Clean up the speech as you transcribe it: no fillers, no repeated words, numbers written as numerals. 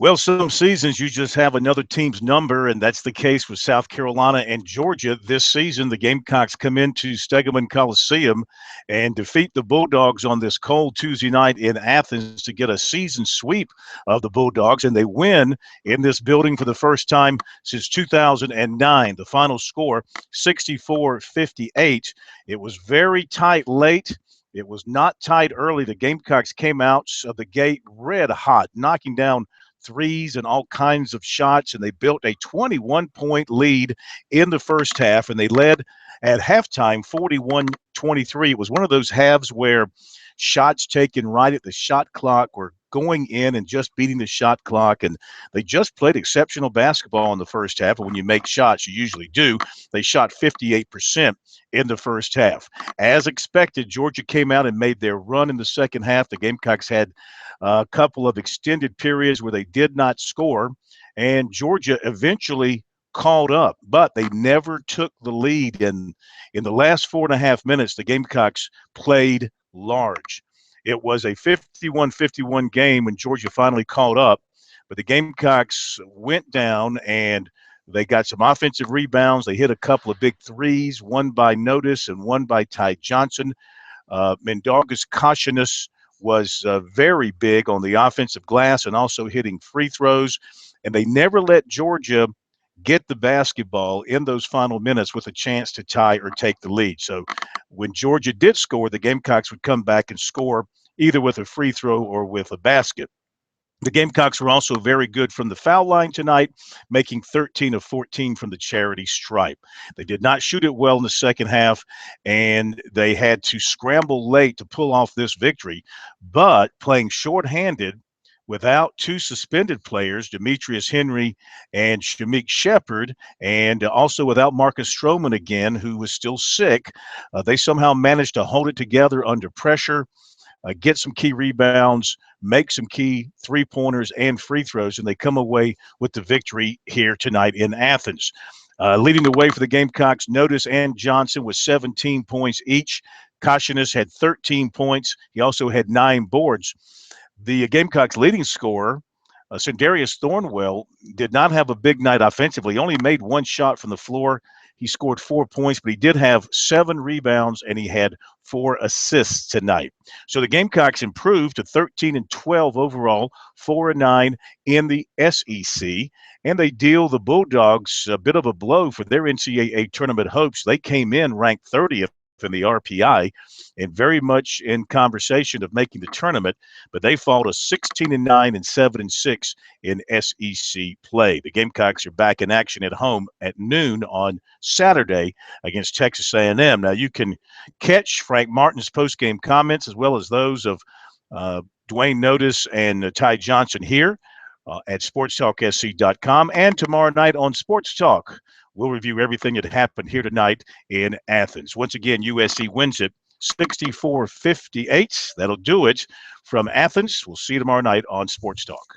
Well, some seasons you just have another team's number, and that's the case with South Carolina and Georgia. This season, the Gamecocks come into Stegeman Coliseum and defeat the Bulldogs on this cold Tuesday night in Athens to get a season sweep of the Bulldogs, and they win in this building for the first time since 2009. The final score, 64-58. It was very tight late. It was not tight early. The Gamecocks came out of the gate red hot, knocking down threes and all kinds of shots, and they built a 21-point lead in the first half, and they led at halftime 41-23. It was one of those halves where shots taken right at the shot clock were going in and just beating the shot clock, and they just played exceptional basketball in the first half. And when you make shots, you usually do. They shot 58% in the first half. As expected, Georgia came out and made their run in the second half. The Gamecocks had a couple of extended periods where they did not score, and Georgia eventually called up, but they never took the lead. And in the last 4.5 minutes, the Gamecocks played large. It was a 51-51 game when Georgia finally caught up, but the Gamecocks went down and they got some offensive rebounds. They hit a couple of big threes, one by Notice and one by Ty Johnson. Mindaugas Cautious was very big on the offensive glass and also hitting free throws. And they never let Georgia get the basketball in those final minutes with a chance to tie or take the lead. So when Georgia did score, the Gamecocks would come back and score either with a free throw or with a basket. The Gamecocks were also very good from the foul line tonight, making 13 of 14 from the charity stripe. They did not shoot it well in the second half, and they had to scramble late to pull off this victory. But playing shorthanded without two suspended players, Demetrius Henry and Shamik Shepard, and also without Marcus Stroman again, who was still sick, they somehow managed to hold it together under pressure, get some key rebounds, make some key three-pointers and free throws, and they come away with the victory here tonight in Athens. Leading the way for the Gamecocks, Notice and Johnson with 17 points each. Cautious had 13 points. He also had 9 boards. The Gamecocks' leading scorer, Sindarius Thornwell, did not have a big night offensively. He only made one shot from the floor. He scored 4 points, but he did have 7 rebounds, and he had 4 assists tonight. So the Gamecocks improved to 13-12 overall, 4-9 in the SEC, and they deal the Bulldogs a bit of a blow for their NCAA tournament hopes. They came in ranked 30th in the RPI and very much in conversation of making the tournament, but they fall to 16-9 and 7-6 in SEC play. The Gamecocks are back in action at home at noon on Saturday against Texas A&M. Now you can catch Frank Martin's post-game comments as well as those of Dwayne Notice and Ty Johnson here at sportstalksc.com, and tomorrow night on Sports Talk. We'll review everything that happened here tonight in Athens. Once again, USC wins it 64-58. That'll do it from Athens. We'll see you tomorrow night on Sports Talk.